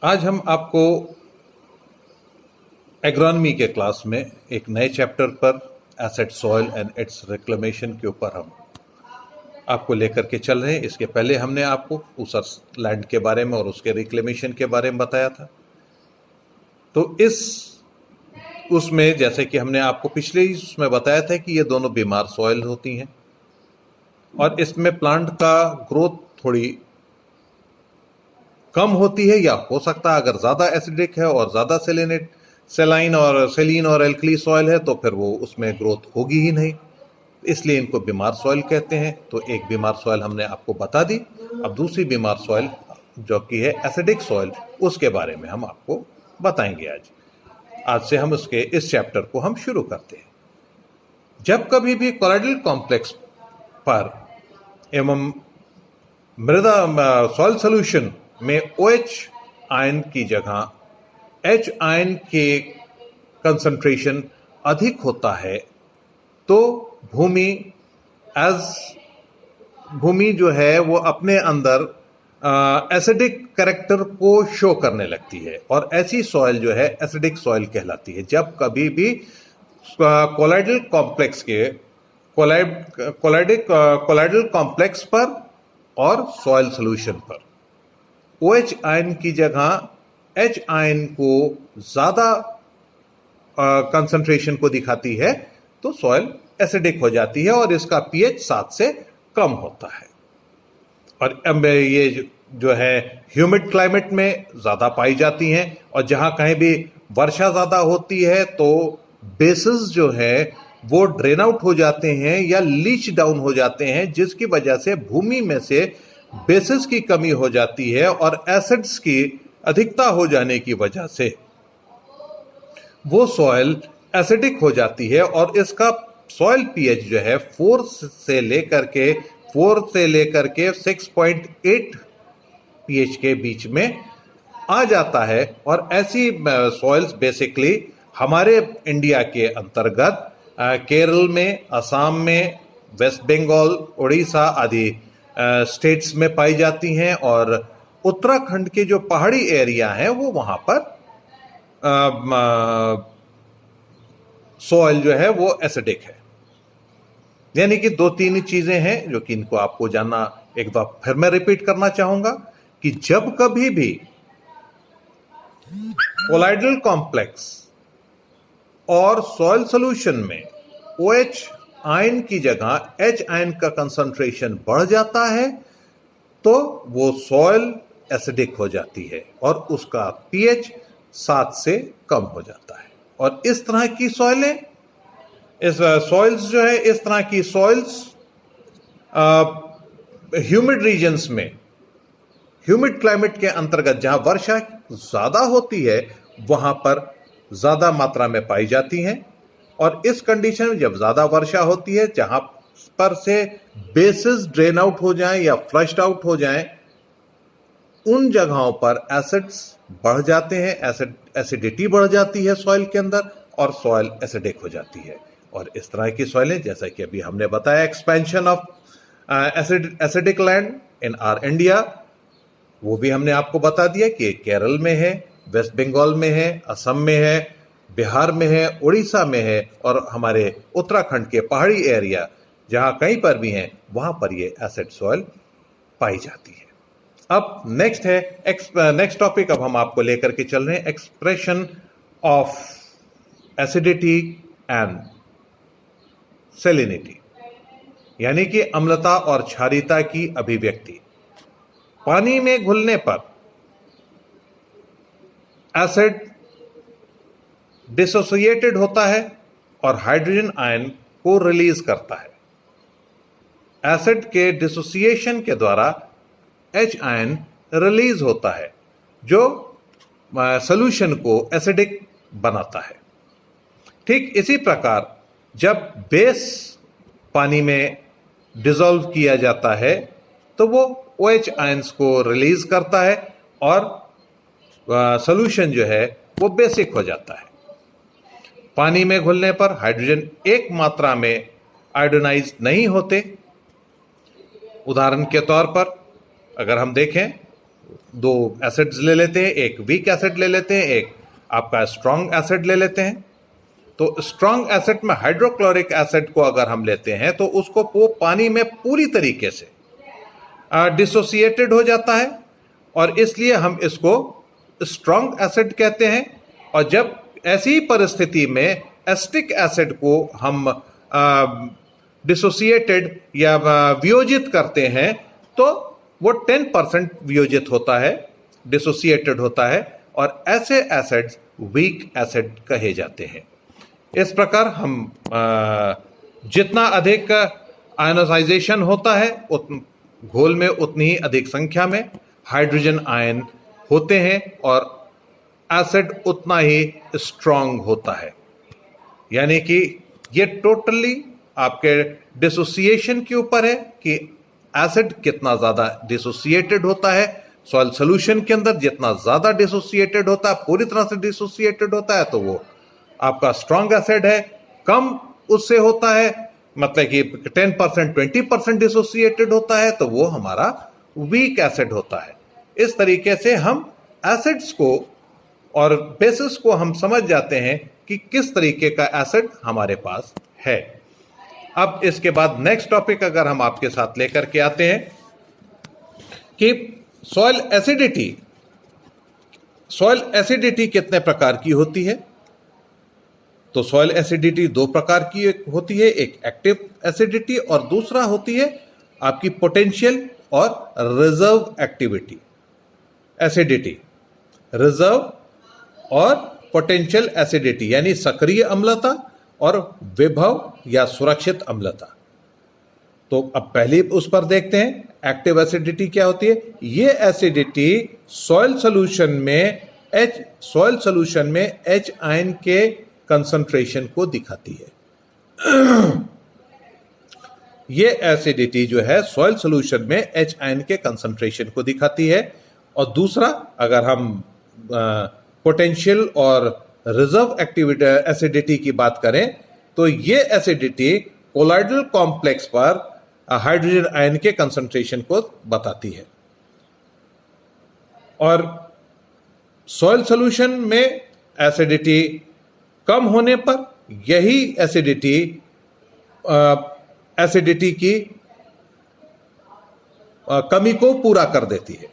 आज हम आपको एग्रोनॉमी के क्लास में एक नए चैप्टर पर acid soil and it's reclamation के ऊपर हम आपको लेकर के चल रहे हैं। इसके पहले हमने आपको ऊसर लैंड के बारे में और उसके रिक्लेमेशन के बारे में बताया था। तो उसमें जैसे कि हमने आपको पिछले ही उसमें बताया था कि ये दोनों बीमार सॉइल होती हैं और इसमें प्लांट का ग्रोथ थोड़ी कम होती है, या हो सकता है अगर ज़्यादा एसिडिक है और ज़्यादा सेलीन और एल्कली सॉइल है तो फिर वो उसमें ग्रोथ होगी ही नहीं, इसलिए इनको बीमार सॉइल कहते हैं। तो एक बीमार सॉइल हमने आपको बता दी। अब दूसरी बीमार सॉइल जो कि है एसिडिक सॉइल, उसके बारे में हम आपको बताएंगे। आज से हम इस चैप्टर को हम शुरू करते हैं। जब कभी भी कोलाइडल कॉम्प्लेक्स पर एवं मृदा सॉइल सोल्यूशन में OH आयन की जगह H आयन के कंसंट्रेशन अधिक होता है तो भूमि जो है वो अपने अंदर एसिडिक कैरेक्टर को शो करने लगती है और ऐसी सॉइल जो है एसिडिक सॉइल कहलाती है। जब कभी भी कोलाइडल कॉम्प्लेक्स पर और सॉइल सॉल्यूशन पर OH आयन की जगह H आयन को ज़्यादा कंसंट्रेशन को दिखाती है तो सॉइल एसिडिक हो जाती है और इसका pH 7 से कम होता है। और ये जो है ह्यूमिड क्लाइमेट में ज़्यादा पाई जाती हैं और जहाँ कहीं भी वर्षा ज़्यादा होती है तो बेसिस जो है वो ड्रेन आउट हो जाते हैं या लीच डाउन हो जाते हैं, जिसकी वजह से भूमि में से बेसिस की कमी हो जाती है और एसिड्स की अधिकता हो जाने की वजह से वो सॉइल एसिडिक हो जाती है और इसका सॉइल pH जो है 4 से लेकर के 6.8 pH के बीच में आ जाता है। और ऐसी सॉइल्स बेसिकली हमारे इंडिया के अंतर्गत केरल में, असम में, वेस्ट बंगाल, उड़ीसा आदि स्टेट्स में पाई जाती हैं और उत्तराखंड के जो पहाड़ी एरिया हैं वो वहां पर सॉइल जो है वो एसिडिक है। यानी कि 2-3 चीजें हैं जो कि इनको आपको जानना, एक बार फिर मैं रिपीट करना चाहूंगा कि जब कभी भी कोलाइडल कॉम्प्लेक्स और सॉइल सॉल्यूशन में OH आयन की जगह H आयन का कंसंट्रेशन बढ़ जाता है तो वो सॉइल एसिडिक हो जाती है और उसका pH 7 से कम हो जाता है। और इस तरह की सॉइलें, इस तरह की सॉइल्स ह्यूमिड रीजन्स में, ह्यूमिड क्लाइमेट के अंतर्गत जहां वर्षा ज्यादा होती है वहां पर ज्यादा मात्रा में पाई जाती हैं। और इस कंडीशन में जब ज्यादा वर्षा होती है, जहां पर से बेसिस ड्रेन आउट हो जाएं या फ्लश्ड आउट हो जाएं, उन जगहों पर एसिड्स बढ़ जाते हैं, एसिडिटी बढ़ जाती है सॉइल के अंदर और सॉइल एसिडिक हो जाती है। और इस तरह की सॉइलें, जैसा कि अभी हमने बताया, expansion of acidic land in R India, वो भी हमने आपको बता दिया कि केरल में है, वेस्ट बंगाल में है, असम में है, बिहार में है, उड़ीसा में है और हमारे उत्तराखंड के पहाड़ी एरिया जहां कहीं पर भी हैं वहां पर ये एसिड सॉइल पाई जाती है। अब नेक्स्ट टॉपिक अब हम आपको लेकर के चल रहे हैं, expression of acidity and salinity, यानी कि अम्लता और क्षारीयता की अभिव्यक्ति। पानी में घुलने पर एसिड डिसोसिएटेड होता है और हाइड्रोजन आयन को रिलीज करता है। एसिड के डिसोसिएशन के द्वारा H आयन रिलीज होता है जो सॉल्यूशन को एसिडिक बनाता है। ठीक इसी प्रकार जब बेस पानी में डिसॉल्व किया जाता है तो वो OH आयंस को रिलीज करता है और सॉल्यूशन जो है वो बेसिक हो जाता है। पानी में घुलने पर हाइड्रोजन एक मात्रा में आयोडोनाइज नहीं होते। उदाहरण के तौर पर अगर हम देखें दो एसिड्स ले लेते हैं, एक वीक एसिड ले लेते हैं, एक आपका स्ट्रॉन्ग एसिड ले लेते हैं। तो स्ट्रॉन्ग एसिड में हाइड्रोक्लोरिक एसिड को अगर हम लेते हैं तो उसको वो पानी में पूरी तरीके से डिसोसिएटेड हो जाता है और इसलिए हम इसको स्ट्रॉन्ग एसिड कहते हैं। और जब ऐसी परिस्थिति में एसिटिक एसिड को हम डिसोसिएटेड या वियोजित करते हैं तो वो 10% वियोजित होता है, डिसोसिएटेड होता है, और ऐसे एसिड्स वीक एसिड कहे जाते हैं। इस प्रकार हम जितना अधिक आयनाइजेशन होता है घोल में उतनी ही अधिक संख्या में हाइड्रोजन आयन होते हैं और एसिड उतना ही स्ट्रांग होता है। यानी कि ये टोटली आपके डिसोसिएशन के ऊपर है कि एसिड कितना ज्यादा डिसोसिएटेड होता है। सॉइल सोल्यूशन के अंदर जितना ज्यादा डिसोसिएटेड होता है, पूरी तरह से डिसोसिएटेड होता है, तो वो आपका स्ट्रॉन्ग एसिड है। कम उससे होता है, मतलब कि 10% 20% डिसोसिएटेड होता है, तो वो हमारा वीक एसिड होता है। इस तरीके से हम एसिड्स को और बेसिस को हम समझ जाते हैं कि किस तरीके का एसिड हमारे पास है। अब इसके बाद नेक्स्ट टॉपिक अगर हम आपके साथ लेकर के आते हैं कि सॉइल एसिडिटी कितने प्रकार की होती है। तो सॉइल एसिडिटी दो प्रकार की होती है, एक एक्टिव एसिडिटी और दूसरा होती है आपकी पोटेंशियल और रिजर्व एक्टिविटी एसिडिटी। रिजर्व और पोटेंशियल एसिडिटी यानी सक्रिय अम्लता और विभव या सुरक्षित अम्लता। तो अब पहले उस पर देखते हैं एक्टिव एसिडिटी क्या होती है। ये एसिडिटी सॉइल सॉल्यूशन में H आयन के कंसंट्रेशन को दिखाती है। ये एसिडिटी जो है सॉइल सॉल्यूशन में H आयन के कंसंट्रेशन को दिखाती है। और दूसरा, अगर हम पोटेंशियल और रिजर्व एक्टिविटी एसिडिटी की बात करें तो ये एसिडिटी कोलॉइडल कॉम्प्लेक्स पर हाइड्रोजन आयन के कंसंट्रेशन को बताती है। और सॉइल सॉल्यूशन में एसिडिटी कम होने पर यही एसिडिटी की कमी को पूरा कर देती है,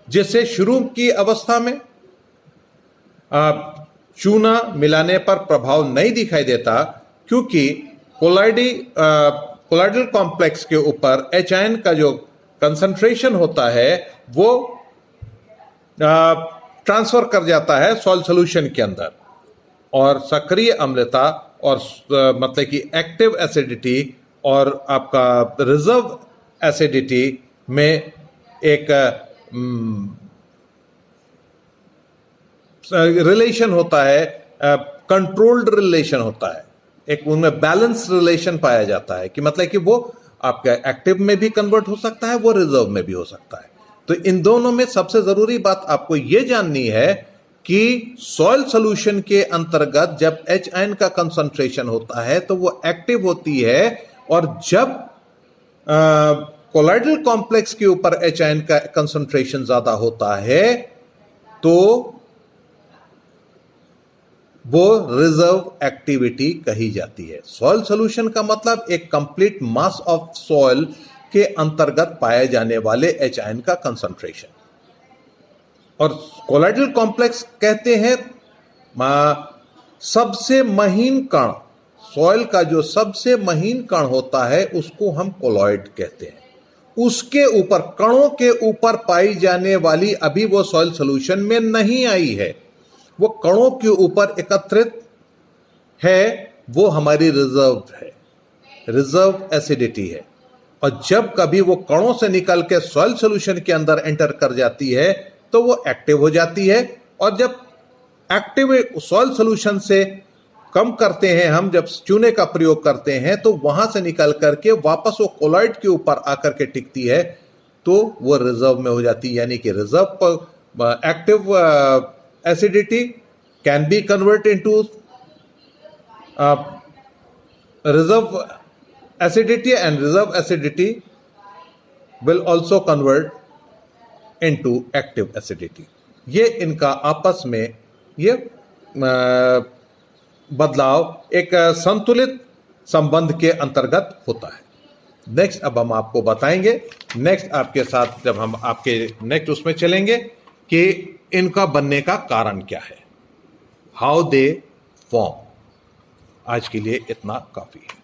जिससे शुरू की अवस्था में चूना मिलाने पर प्रभाव नहीं दिखाई देता, क्योंकि कोलॉइडल कॉम्प्लेक्स के ऊपर H आयन का जो कंसंट्रेशन होता है वो ट्रांसफर कर जाता है सॉइल सॉल्यूशन के अंदर, और सक्रिय अम्लता और मतलब कि एक्टिव एसिडिटी और आपका रिजर्व एसिडिटी में एक रिलेशन होता है, कंट्रोल्ड रिलेशन होता है, एक उनमें बैलेंस रिलेशन पाया जाता है कि मतलब कि वो आपका एक्टिव में भी कन्वर्ट हो सकता है, वो रिजर्व में भी हो सकता है। तो इन दोनों में सबसे जरूरी बात आपको ये जाननी है कि सॉइल सॉल्यूशन के अंतर्गत जब H आयन का कंसंट्रेशन होता है तो वो एक्टिव होती है, और जब कोलॉइडल कॉम्प्लेक्स के ऊपर H आयन का कंसंट्रेशन ज्यादा होता है तो वो रिजर्व एक्टिविटी कही जाती है। सॉइल सॉल्यूशन का मतलब एक कंप्लीट मास ऑफ सॉइल के अंतर्गत पाए जाने वाले H आयन का कंसंट्रेशन। और कोलॉइडल कॉम्प्लेक्स कहते हैं सबसे महीन कण, सॉइल का जो सबसे महीन कण होता है उसको हम कोलॉइड कहते हैं। उसके ऊपर, कणों के ऊपर पाई जाने वाली अभी वो सॉइल सॉल्यूशन में नहीं आई है, वो कणों के ऊपर एकत्रित है, वो हमारी रिजर्व है, रिजर्व एसिडिटी है। और जब कभी वो कणों से निकल के सॉइल सॉल्यूशन के अंदर एंटर कर जाती है तो वो एक्टिव हो जाती है। और जब एक्टिव सॉइल सॉल्यूशन से कम करते हैं हम, जब चूने का प्रयोग करते हैं तो वहां से निकल करके वापस वो कोलॉइड के ऊपर आकर के टिकती है, तो वो रिजर्व में हो जाती है। यानी कि reserve active acidity can be converted into reserve acidity, and reserve acidity will also convert into active acidity. ये इनका आपस में ये बदलाव एक संतुलित संबंध के अंतर्गत होता है। नेक्स्ट अब हम आपको बताएंगे, नेक्स्ट आपके साथ जब हम आपके नेक्स्ट उसमें चलेंगे कि इनका बनने का कारण क्या है, हाउ दे फॉर्म। आज के लिए इतना काफी है।